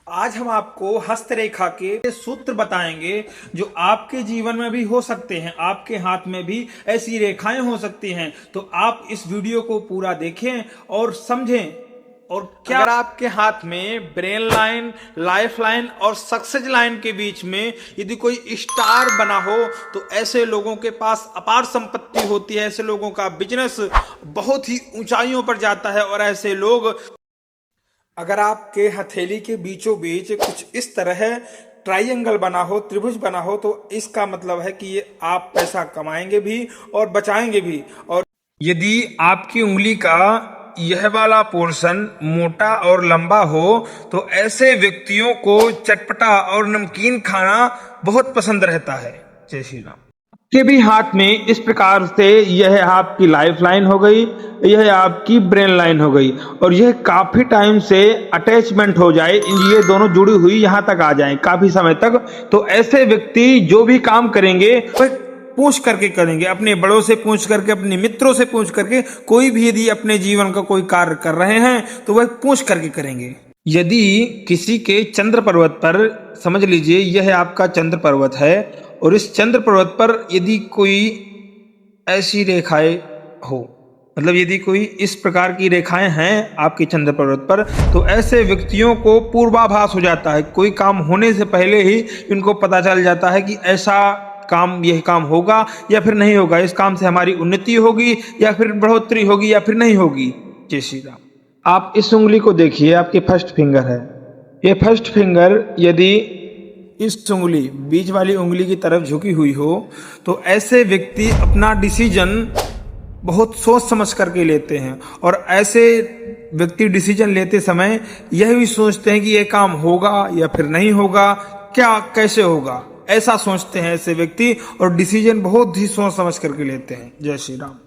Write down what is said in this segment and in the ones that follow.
आज हम आपको हस्तरेखा के सूत्र बताएंगे जो आपके जीवन में भी हो सकते हैं, आपके हाथ में भी ऐसी रेखाएं हो सकती हैं। तो आप इस वीडियो को पूरा देखें और समझें। और क्या अगर आपके हाथ में ब्रेन लाइन, लाइफ लाइन और सक्सेस लाइन के बीच में यदि कोई स्टार बना हो तो ऐसे लोगों के पास अपार संपत्ति होती है, ऐसे लोगों का बिजनेस बहुत ही ऊंचाइयों पर जाता है। और ऐसे लोग, अगर आपके हथेली के बीचों बीच कुछ इस तरह ट्रायंगल बना हो, त्रिभुज बना हो, तो इसका मतलब है कि ये आप पैसा कमाएंगे भी और बचाएंगे भी। और यदि आपकी उंगली का यह वाला पोर्शन मोटा और लंबा हो तो ऐसे व्यक्तियों को चटपटा और नमकीन खाना बहुत पसंद रहता है। जय श्री राम। के भी हाथ में इस प्रकार से यह आपकी लाइफ लाइन हो गई, यह आपकी ब्रेन लाइन हो गई, और यह काफी टाइम से अटैचमेंट हो जाए, ये दोनों जुड़ी हुई यहां तक आ जाएं काफी समय तक, तो ऐसे व्यक्ति जो भी काम करेंगे वह पूछ करके करेंगे, अपने बड़ों से पूछ करके, अपने मित्रों से पूछ करके। कोई भी यदि अपने जीवन का कोई कार्य कर रहे हैं तो वह पूछ करके करेंगे। यदि किसी के चंद्र पर्वत पर, समझ लीजिए यह आपका चंद्र पर्वत है, और इस चंद्र पर्वत पर यदि कोई ऐसी रेखाएं हो, मतलब यदि कोई इस प्रकार की रेखाएं हैं आपके चंद्र पर्वत पर, तो ऐसे व्यक्तियों को पूर्वाभास हो जाता है। कोई काम होने से पहले ही इनको पता चल जाता है कि ऐसा काम, यह काम होगा या फिर नहीं होगा, इस काम से हमारी उन्नति होगी या फिर बढ़ोतरी होगी या फिर नहीं होगी। जय श्री राम। आप इस उंगली को देखिए, आपकी फर्स्ट फिंगर है। ये फर्स्ट फिंगर यदि इस उंगली, बीच वाली उंगली की तरफ झुकी हुई हो, तो ऐसे व्यक्ति अपना डिसीजन बहुत सोच समझ करके लेते हैं। और ऐसे व्यक्ति डिसीजन लेते समय यह भी सोचते हैं कि यह काम होगा या फिर नहीं होगा, क्या कैसे होगा, ऐसा सोचते हैं ऐसे व्यक्ति, और डिसीजन बहुत ही सोच समझ करके लेते हैं। जय श्री राम।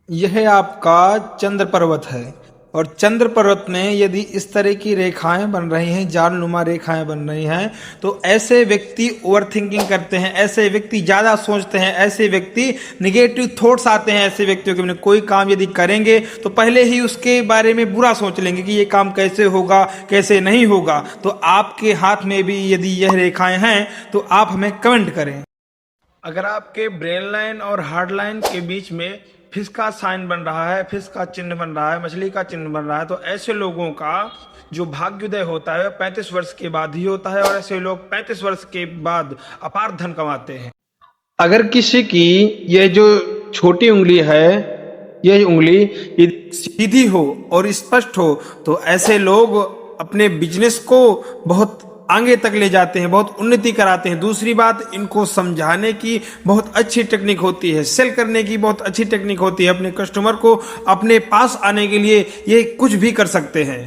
यह आपका चंद्र पर्वत है, और चंद्र पर्वत में यदि इस तरह की रेखाएं बन रही हैं, जालनुमा रेखाएं बन रही हैं, तो ऐसे व्यक्ति ओवर थिंकिंग करते हैं, ऐसे व्यक्ति ज्यादा सोचते हैं, ऐसे व्यक्ति निगेटिव थॉट्स आते हैं ऐसे व्यक्तियों के। कोई काम यदि करेंगे तो पहले ही उसके बारे में बुरा सोच लेंगे कि ये काम कैसे होगा, कैसे नहीं होगा। तो आपके हाथ में भी यदि यह रेखाएं हैं तो आप हमें कमेंट करें। अगर आपके ब्रेन लाइन और हार्ट लाइन के बीच में फिश का साइन बन रहा है, फिश का चिन्ह बन रहा है, मछली का चिन्ह बन रहा है, तो ऐसे लोगों का जो भाग्योदय होता है 35 वर्ष के बाद ही होता है, और ऐसे लोग 35 वर्ष के बाद अपार धन कमाते हैं। अगर किसी की यह जो छोटी उंगली है, यह उंगली सीधी हो और स्पष्ट हो, तो ऐसे लोग अपने बिजनेस को बहुत आगे तक ले जाते हैं, बहुत उन्नति कराते हैं। दूसरी बात, इनको समझाने की बहुत अच्छी टेक्निक होती है, सेल करने की बहुत अच्छी टेक्निक होती है। अपने कस्टमर को अपने पास आने के लिए ये कुछ भी कर सकते हैं।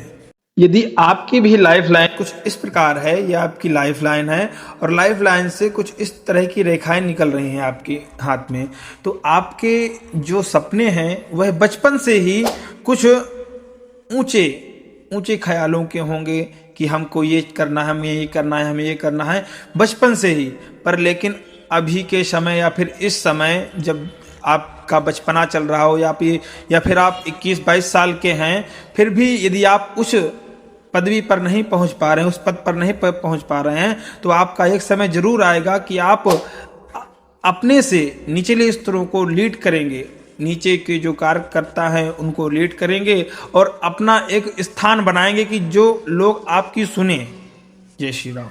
यदि आपकी भी लाइफ लाइन कुछ इस प्रकार है, यह आपकी लाइफ लाइन है, और लाइफ लाइन से कुछ इस तरह की रेखाएं निकल रही हैं आपके हाथ में, तो आपके जो सपने हैं वह बचपन से ही कुछ ऊंचे ऊंचे ख्यालों के होंगे कि हमको ये करना है, हमें ये करना है, हमें ये करना है, बचपन से ही। पर लेकिन अभी के समय या फिर इस समय जब आपका बचपना चल रहा हो, या फिर आप 21-22 साल के हैं, फिर भी यदि आप उस पदवी पर नहीं पहुंच पा रहे हैं, उस पद पर नहीं पहुंच पा रहे हैं, तो आपका एक समय जरूर आएगा कि आप अपने से निचले स्तरों को लीड करेंगे, नीचे के जो कार्यकर्ता हैं उनको लीड करेंगे, और अपना एक स्थान बनाएंगे कि जो लोग आपकी सुने। जय श्री राम।